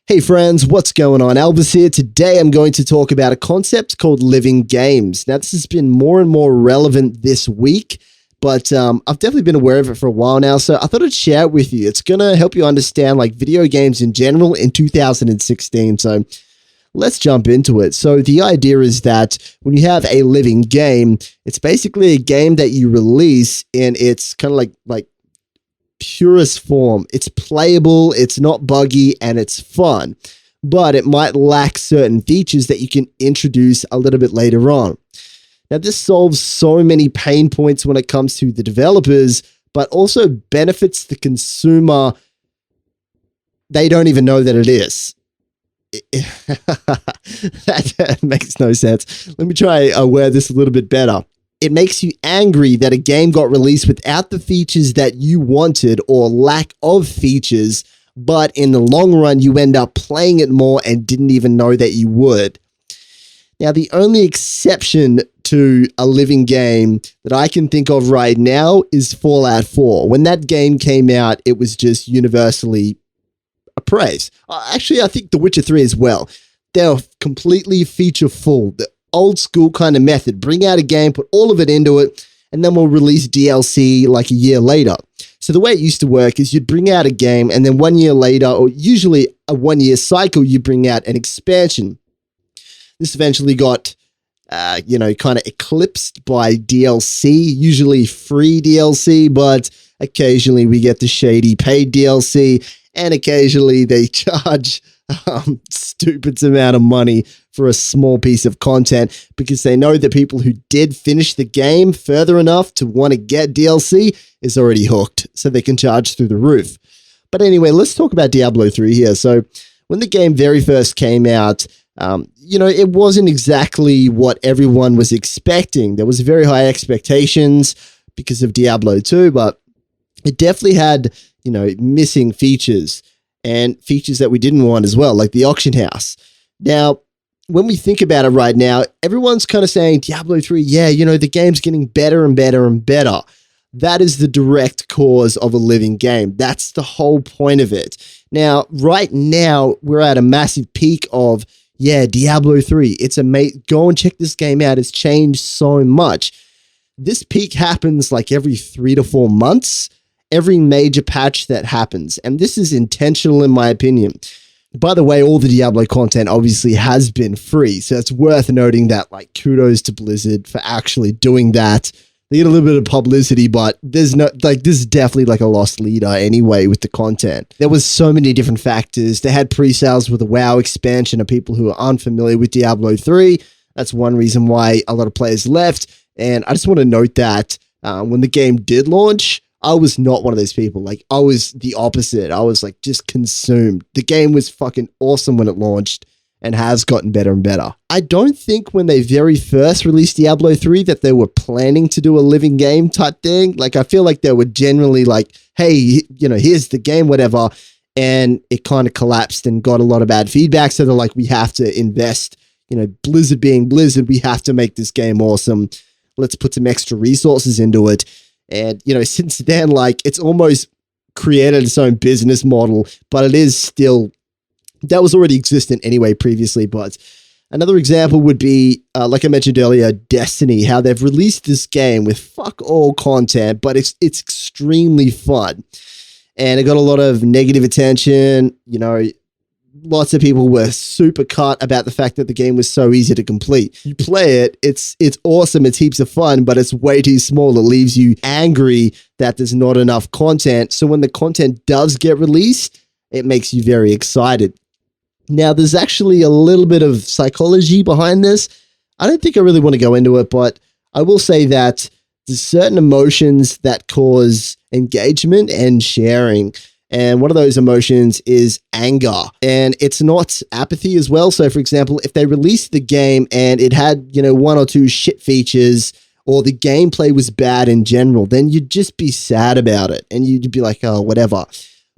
Hey friends, what's going on? Elvis here. Today I'm going to talk about a concept called living games. Now this has been more and more relevant this week, but I've definitely been aware of it for a while now, so I thought I'd share it with you. It's going to help you understand like video games in general in 2016, so let's jump into it. So the idea is that when you have a living game, it's basically a game that you release and it's kind of like purest form. It's playable, it's not buggy, and it's fun, but it might lack certain features that you can introduce a little bit later on. Now, this solves so many pain points when it comes to the developers, but also benefits the consumer. They don't even know that it is. That makes no sense. Let me try word this a little bit better. It makes you angry that a game got released without the features that you wanted or lack of features, but in the long run, you end up playing it more and didn't even know that you would. Now, the only exception to a living game that I can think of right now is Fallout 4. When that game came out, it was just universally praised. Actually, I think The Witcher 3 as well. They're completely feature full. The old school kind of method. Bring out a game, put all of it into it, and then we'll release DLC like a year later. So the way it used to work is you'd bring out a game, and then 1 year later, or usually a 1 year cycle, you bring out an expansion. This eventually got, kind of eclipsed by DLC, usually free DLC, but occasionally we get the shady paid DLC, and occasionally they charge stupid amount of money for a small piece of content because they know that people who did finish the game further enough to want to get DLC is already hooked, so they can charge through the roof. But anyway, let's talk about Diablo 3 here. So when the game very first came out, it wasn't exactly what everyone was expecting. There was very high expectations because of Diablo 2, but it definitely had, missing features and features that we didn't want as well, like the auction house. Now, when we think about it right now, everyone's kind of saying Diablo 3, the game's getting better and better and better. That is the direct cause of a living game. That's the whole point of it. Now, right now, we're at a massive peak of, Diablo 3. It's go and check this game out. It's changed so much. This peak happens like every 3 to 4 months. Every major patch that happens. And this is intentional in my opinion. By the way, all the Diablo content obviously has been free. So it's worth noting that kudos to Blizzard for actually doing that. They get a little bit of publicity, but this is definitely a lost leader anyway with the content. There was so many different factors. They had pre-sales with the WoW expansion of people who are unfamiliar with Diablo 3. That's one reason why a lot of players left. And I just want to note that when the game did launch, I was not one of those people. I was the opposite. I was just consumed. The game was fucking awesome when it launched and has gotten better and better. I don't think when they very first released Diablo 3 that they were planning to do a living game type thing. I feel like they were generally hey, here's the game, whatever. And it kind of collapsed and got a lot of bad feedback. So they're we have to invest, Blizzard being Blizzard, we have to make this game awesome. Let's put some extra resources into it. And, since then, it's almost created its own business model, but it is still, that was already existent anyway previously. But another example would be, like I mentioned earlier, Destiny, how they've released this game with fuck all content, but it's extremely fun. And it got a lot of negative attention, lots of people were super cut about the fact that the game was so easy to complete. You play it, it's awesome, it's heaps of fun, but it's way too small. It leaves you angry that there's not enough content. So when the content does get released, it makes you very excited. Now, there's actually a little bit of psychology behind this. I don't think I really want to go into it, but I will say that there's certain emotions that cause engagement and sharing. And one of those emotions is anger, and it's not apathy as well. So for example, if they released the game and it had, 1 or 2 shit features or the gameplay was bad in general, then you'd just be sad about it and you'd be like, oh, whatever.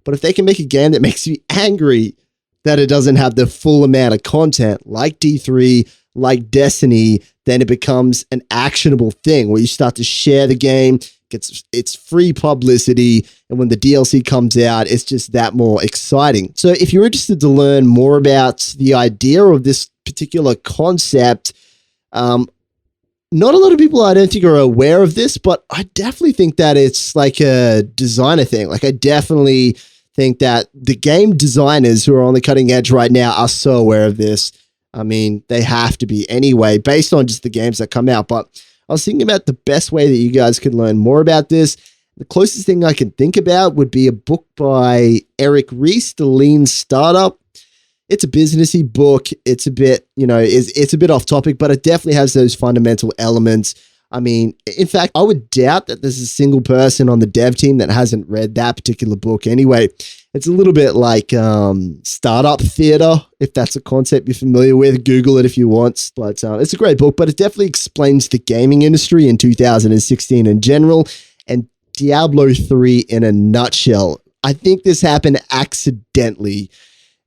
But if they can make a game that makes you angry that it doesn't have the full amount of content like D3, like Destiny, then it becomes an actionable thing where you start to share the game, gets its free publicity, and when the DLC comes out, it's just that more exciting. So if you're interested to learn more about the idea of this particular concept, not a lot of people, I don't think, are aware of this, but I definitely think that it's like a designer thing. Like, I definitely think that the game designers who are on the cutting edge right now are so aware of this. I mean, they have to be anyway, based on just the games that come out. But I was thinking about the best way that you guys could learn more about this. The closest thing I can think about would be a book by Eric Ries, The Lean Startup. It's a businessy book. It's a bit, it's a bit off topic, but it definitely has those fundamental elements. I mean, in fact, I would doubt that there's a single person on the dev team that hasn't read that particular book anyway. It's a little bit like startup theater, if that's a concept you're familiar with. Google it if you want. But it's a great book, but it definitely explains the gaming industry in 2016 in general and Diablo 3 in a nutshell. I think this happened accidentally.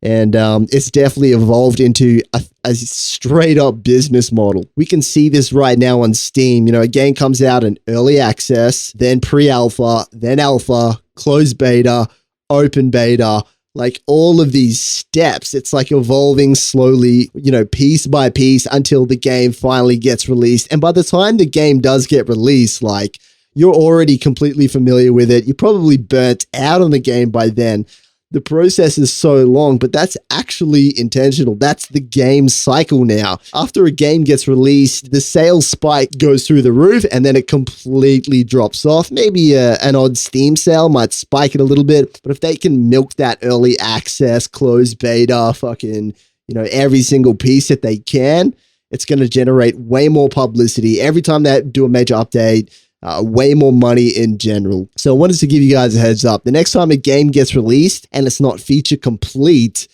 And it's definitely evolved into a straight up business model. We can see this right now on Steam. A game comes out in early access, then pre-alpha, then alpha, closed beta, open beta, like all of these steps. It's like evolving slowly, piece by piece until the game finally gets released. And by the time the game does get released, like, you're already completely familiar with it. You're probably burnt out on the game by then. The process is so long, but that's actually intentional. That's the game cycle now. After a game gets released, the sales spike goes through the roof and then it completely drops off. Maybe an odd Steam sale might spike it a little bit, but if they can milk that early access, closed beta, fucking, every single piece that they can, it's going to generate way more publicity. Every time they do a major update, way more money in general. So I wanted to give you guys a heads up. The next time a game gets released and it's not feature complete,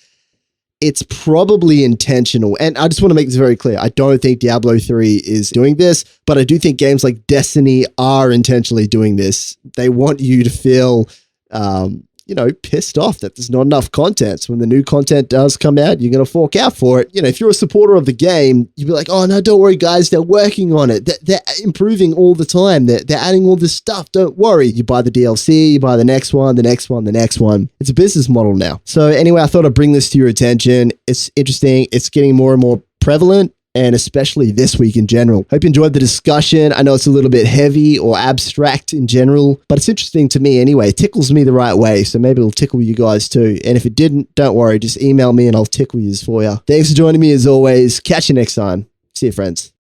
it's probably intentional. And I just want to make this very clear. I don't think Diablo 3 is doing this, but I do think games like Destiny are intentionally doing this. They want you to feel, pissed off that there's not enough content. So when the new content does come out, you're going to fork out for it. If you're a supporter of the game, you'd be like, oh no, don't worry guys, they're working on it. They're improving all the time. They're adding all this stuff. Don't worry. You buy the DLC, you buy the next one, the next one, the next one. It's a business model now. So anyway, I thought I'd bring this to your attention. It's interesting. It's getting more and more prevalent, and especially this week in general. Hope you enjoyed the discussion. I know it's a little bit heavy or abstract in general, but it's interesting to me anyway. It tickles me the right way, so maybe it'll tickle you guys too. And if it didn't, don't worry. Just email me and I'll tickle yous for you. Thanks for joining me as always. Catch you next time. See you, friends.